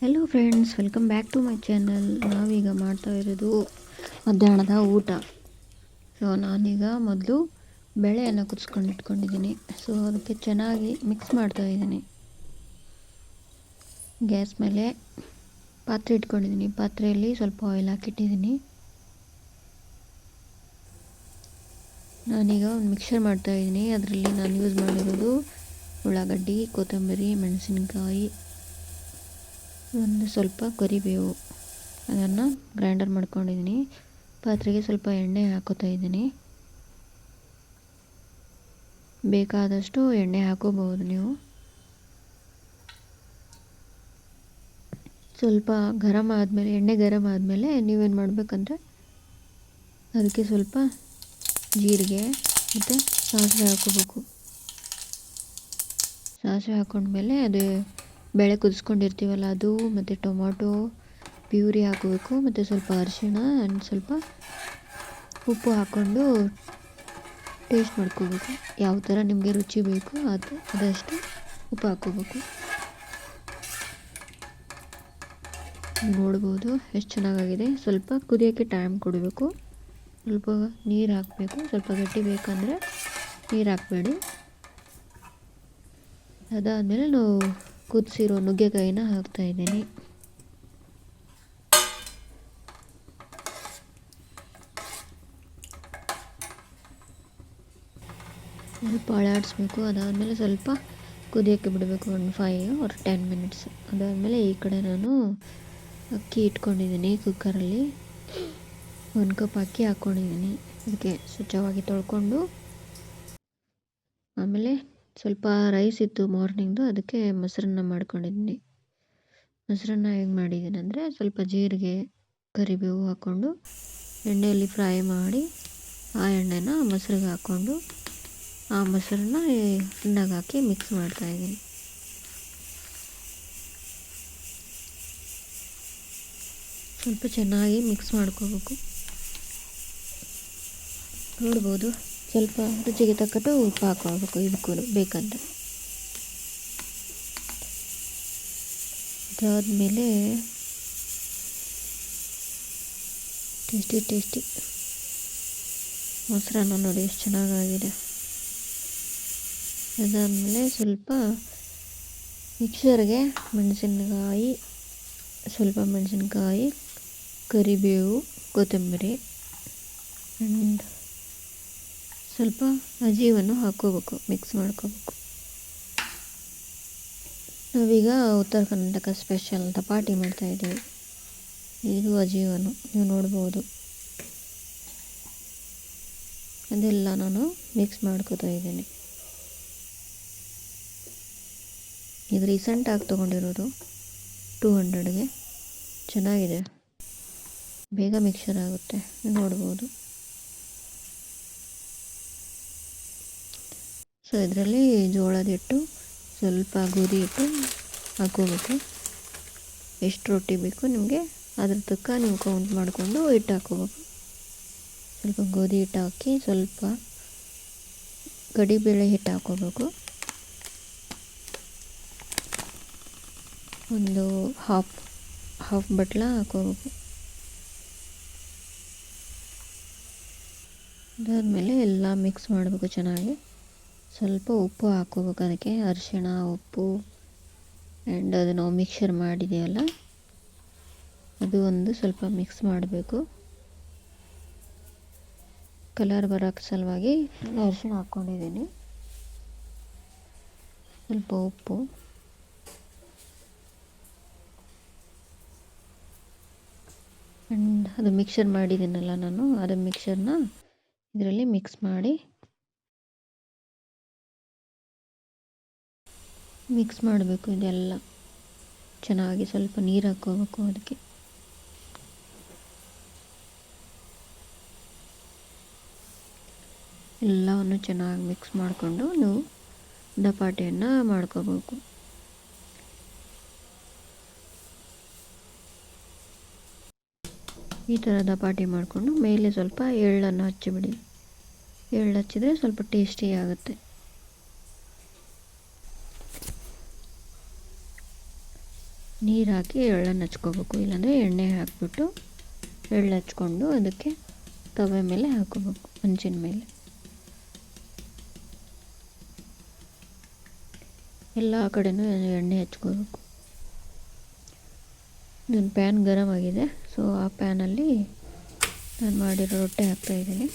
Hello friends, welcome back to my channel. ನಾವೀಗ ಮಾಡ್ತಾ ಇರೋದು ಮಧ್ಯಾಹ್ನದ ಊಟ. ಸೊ ನಾನೀಗ ಮೊದಲು ಬೇಳೆಯನ್ನು ಕುದಿಸ್ಕೊಂಡು ಇಟ್ಕೊಂಡಿದ್ದೀನಿ. ಸೊ ಅದಕ್ಕೆ ಚೆನ್ನಾಗಿ ಮಿಕ್ಸ್ ಮಾಡ್ತಾ ಇದ್ದೀನಿ. ಗ್ಯಾಸ್ ಮೇಲೆ ಪಾತ್ರೆ ಇಟ್ಕೊಂಡಿದ್ದೀನಿ. ಪಾತ್ರೆಯಲ್ಲಿ ಸ್ವಲ್ಪ ಆಯಿಲ್ ಹಾಕಿಟ್ಟಿದ್ದೀನಿ. ನಾನೀಗ ಒಂದು ಮಿಕ್ಸರ್ ಮಾಡ್ತಾ ಇದ್ದೀನಿ. ಅದರಲ್ಲಿ ನಾನು ಯೂಸ್ ಮಾಡಿರೋದು ಉಳ್ಳಾಗಡ್ಡಿ, ಕೊತ್ತಂಬರಿ, ಮೆಣಸಿನಕಾಯಿ, ಒಂದು ಸ್ವಲ್ಪ ಕರಿಬೇವು, ಅದನ್ನು ಗ್ರೈಂಡರ್ ಮಾಡ್ಕೊಂಡಿದ್ದೀನಿ. ಪಾತ್ರೆಗೆ ಸ್ವಲ್ಪ ಎಣ್ಣೆ ಹಾಕೋತಾ ಇದ್ದೀನಿ. ಬೇಕಾದಷ್ಟು ಎಣ್ಣೆ ಹಾಕೋಬಹುದು ನೀವು. ಸ್ವಲ್ಪ ಎಣ್ಣೆ ಗರಂ ಆದಮೇಲೆ ನೀವೇನು ಮಾಡಬೇಕಂದ್ರೆ ಅದಕ್ಕೆ ಸ್ವಲ್ಪ ಜೀರಿಗೆ ಮತ್ತು ಸಾಸಿವೆ ಹಾಕೋಬೇಕು. ಸಾಸಿವೆ ಹಾಕೊಂಡ್ಮೇಲೆ ಅದು ಬೇಳೆ ಕುದಿಸ್ಕೊಂಡಿರ್ತೀವಲ್ಲ ಅದು ಮತ್ತು ಟೊಮೊಟೊ ಪ್ಯೂರಿ ಹಾಕೋಬೇಕು. ಮತ್ತು ಸ್ವಲ್ಪ ಅರಿಶಿಣ ಆ್ಯಂಡ್ ಸ್ವಲ್ಪ ಉಪ್ಪು ಹಾಕ್ಕೊಂಡು ಟೇಸ್ಟ್ ಮಾಡ್ಕೋಬೇಕು. ಯಾವ ಥರ ನಿಮಗೆ ರುಚಿ ಬೇಕು ಅದಷ್ಟು ಉಪ್ಪು ಹಾಕ್ಕೋಬೇಕು. ನೋಡ್ಬೋದು ಎಷ್ಟು ಚೆನ್ನಾಗಾಗಿದೆ. ಸ್ವಲ್ಪ ಕುದಿಯೋಕ್ಕೆ ಟೈಮ್ ಕೊಡಬೇಕು. ಸ್ವಲ್ಪ ನೀರು ಹಾಕಬೇಕು. ಸ್ವಲ್ಪ ಗಟ್ಟಿ ಬೇಕಂದರೆ ನೀರು ಹಾಕಬೇಡಿ. ಅದಾದಮೇಲೆ ನಾವು ಕುದಿಸಿರೋ ನುಗ್ಗೆಕಾಯಿನ ಹಾಕ್ತಾಯಿದ್ದೀನಿ. ಸ್ವಲ್ಪ ಅಳಾಡಿಸ್ಬೇಕು. ಅದಾದಮೇಲೆ ಸ್ವಲ್ಪ ಕುದಿಯೋಕ್ಕೆ ಬಿಡಬೇಕು, ಒಂದು 5 or 10 minutes. ಅದಾದಮೇಲೆ ಈ ಕಡೆ ನಾನು ಅಕ್ಕಿ ಇಟ್ಕೊಂಡಿದ್ದೀನಿ. ಕುಕ್ಕರಲ್ಲಿ 1 ಕಪ್ ಅಕ್ಕಿ ಹಾಕ್ಕೊಂಡಿದ್ದೀನಿ. ಅದಕ್ಕೆ ಸ್ವಚ್ಛವಾಗಿ ತೊಳ್ಕೊಂಡು, ಆಮೇಲೆ ಸ್ವಲ್ಪ ರೈಸ್ ಇತ್ತು ಮಾರ್ನಿಂಗ್ದು, ಅದಕ್ಕೆ ಮೊಸರನ್ನ ಮಾಡ್ಕೊಂಡಿದ್ದೀನಿ. ಮೊಸರನ್ನ ಹೇಗೆ ಮಾಡಿದ್ದೀನಿ ಅಂದರೆ ಸ್ವಲ್ಪ ಜೀರಿಗೆ, ಕರಿಬೇವು ಹಾಕ್ಕೊಂಡು ಎಣ್ಣೆಯಲ್ಲಿ ಫ್ರೈ ಮಾಡಿ ಆ ಎಣ್ಣೆನ ಮೊಸರಿಗೆ ಹಾಕ್ಕೊಂಡು ಆ ಮೊಸರನ್ನ ಹಿಟ್ನಾಗ ಹಾಕಿ ಮಿಕ್ಸ್ ಮಾಡ್ತಾಯಿದ್ದೀನಿ. ಸ್ವಲ್ಪ ಚೆನ್ನಾಗಿ ಮಿಕ್ಸ್ ಮಾಡ್ಕೋಬೇಕು. ನೋಡ್ಬೋದು, ಸ್ವಲ್ಪ ರುಚಿಗೆ ತಕ್ಕಟ್ಟು ಉಪ್ಪು ಹಾಕ್ಕೊಳ್ಬೇಕು ಇದಕ್ಕೂ ಬೇಕಂದರೆ. ಅದಾದಮೇಲೆ ಟೇಸ್ಟಿ ಮೊಸರನ್ನ ನೋಡಿ ಎಷ್ಟು ಚೆನ್ನಾಗಾಗಿದೆ. ಅದಾದಮೇಲೆ ಸ್ವಲ್ಪ ಮಿಕ್ಸರ್ಗೆ ಮೆಣಸಿನ್ಕಾಯಿ, ಕರಿಬೇವು, ಕೊತ್ತಂಬರಿ ಆ್ಯಂಡ್ ಸ್ವಲ್ಪ ಅಜೀವನ್ನು ಹಾಕ್ಕೋಬೇಕು, ಮಿಕ್ಸ್ ಮಾಡ್ಕೋಬೇಕು. ನಾವೀಗ ಉತ್ತರ ಕರ್ನಾಟಕ ಸ್ಪೆಷಲ್ ದಪಾಟಿ ಮಾಡ್ತಾಯಿದ್ದೀವಿ. ಇದು ಅಜೀವನು ನೀವು ನೋಡ್ಬೋದು. ಅದೆಲ್ಲ ನಾನು ಮಿಕ್ಸ್ ಮಾಡ್ಕೋತಾ ಇದ್ದೀನಿ. ಇದು ರೀಸೆಂಟಾಗಿ ತೊಗೊಂಡಿರೋದು 200ಗೆ. ಚೆನ್ನಾಗಿದೆ, ಬೇಗ ಮಿಕ್ಸರ್ ಆಗುತ್ತೆ, ನೋಡ್ಬೋದು. ಸೊ ಇದರಲ್ಲಿ ಜೋಳದ ಹಿಟ್ಟು, ಸ್ವಲ್ಪ ಗೋಧಿ ಹಿಟ್ಟು ಹಾಕ್ಕೋಬೇಕು. ಎಷ್ಟು ರೊಟ್ಟಿ ಬೇಕು ನಿಮಗೆ ಅದ್ರ ತಕ್ಕ ನೀವು ಕೌಂಟ್ ಮಾಡಿಕೊಂಡು ಹಿಟ್ಟು ಹಾಕ್ಕೋಬೇಕು. ಸ್ವಲ್ಪ ಗೋಧಿ ಹಿಟ್ಟು ಹಾಕಿ ಸ್ವಲ್ಪ ಕಡಿಬೇಳೆ ಹಿಟ್ಟು ಹಾಕ್ಕೋಬೇಕು. ಒಂದು ಹಾಫ್ ಬಟ್ಲ ಹಾಕ್ಕೋಬೇಕು. ಅದಾದಮೇಲೆ ಎಲ್ಲ ಮಿಕ್ಸ್ ಮಾಡಬೇಕು ಚೆನ್ನಾಗಿ. ಸ್ವಲ್ಪ ಉಪ್ಪು ಹಾಕ್ಕೋಬೇಕು, ಅದಕ್ಕೆ ಅರಿಶಿಣ, ಉಪ್ಪು ಆ್ಯಂಡ್ ಅದು ನಾವು ಮಿಕ್ಸರ್ ಮಾಡಿದೆಯಲ್ಲ ಅದು ಒಂದು ಸ್ವಲ್ಪ ಮಿಕ್ಸ್ ಮಾಡಬೇಕು. ಕಲರ್ ಬರೋಕ್ಕೆ ಸಲುವಾಗಿ ಅರಿಶಿಣ ಹಾಕ್ಕೊಂಡಿದ್ದೀನಿ. ಸ್ವಲ್ಪ ಉಪ್ಪು, ಆ್ಯಂಡ್ ಅದು ಮಿಕ್ಸರ್ ಮಾಡಿದ್ದೀನಲ್ಲ ನಾನು, ಅದು ಮಿಕ್ಸರ್ನ ಇದರಲ್ಲಿ ಮಿಕ್ಸ್ ಮಾಡಬೇಕು. ಇದೆಲ್ಲ ಚೆನ್ನಾಗಿ ಸ್ವಲ್ಪ ನೀರು ಹಾಕ್ಕೋಬೇಕು. ಅದಕ್ಕೆ ಎಲ್ಲವನ್ನು ಚೆನ್ನಾಗಿ ಮಿಕ್ಸ್ ಮಾಡಿಕೊಂಡು ನೀವು ದಪಾಟಿಯನ್ನು ಮಾಡ್ಕೋಬೇಕು. ಈ ಥರ ದಪಾಟಿ ಮಾಡಿಕೊಂಡು ಮೇಲೆ ಸ್ವಲ್ಪ ಎಳ್ಳನ್ನು ಹಚ್ಚಿಬಿಡಿ. ಎಳ್ಳು ಹಚ್ಚಿದರೆ ಸ್ವಲ್ಪ ಟೇಸ್ಟಿ ಆಗುತ್ತೆ. ನೀರು ಹಾಕಿ ಎಳ್ಳನ್ನು ಹಚ್ಕೋಬೇಕು, ಇಲ್ಲಾಂದರೆ ಎಣ್ಣೆ ಹಾಕಿಬಿಟ್ಟು ಎಳ್ಳು ಹಚ್ಕೊಂಡು ಅದಕ್ಕೆ ತವೆ ಮೇಲೆ ಹಾಕೋಬೇಕು, ಹಂಚಿನ ಮೇಲೆ. ಎಲ್ಲ ಕಡೆನೂ ಎಣ್ಣೆ ಹಚ್ಕೋಬೇಕು. ನನ್ನ ಪ್ಯಾನ್ ಗರಮ್ ಆಗಿದೆ, ಸೊ ಆ ಪ್ಯಾನಲ್ಲಿ ನಾನು ಮಾಡಿರೋ ರೊಟ್ಟಿ ಹಾಕ್ತಾಯಿದ್ದೀನಿ.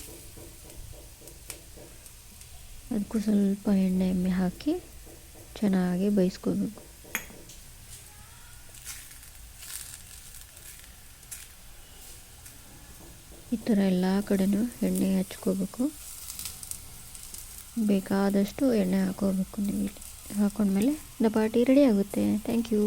ಅದಕ್ಕೂ ಸ್ವಲ್ಪ ಎಣ್ಣೆ ಹಾಕಿ ಚೆನ್ನಾಗಿ ಬೇಯಿಸ್ಕೋಬೇಕು. ಈ ಥರ ಎಲ್ಲ ಕಡೆನೂ ಎಣ್ಣೆ ಹಚ್ಕೋಬೇಕು. ಬೇಕಾದಷ್ಟು ಎಣ್ಣೆ ಹಾಕೋಬೇಕು. ನೀವು ಇಲ್ಲಿ ಹಾಕೊಂಡ್ಮೇಲೆ ದಪಾಟಿ ರೆಡಿ ಆಗುತ್ತೆ. Thank you.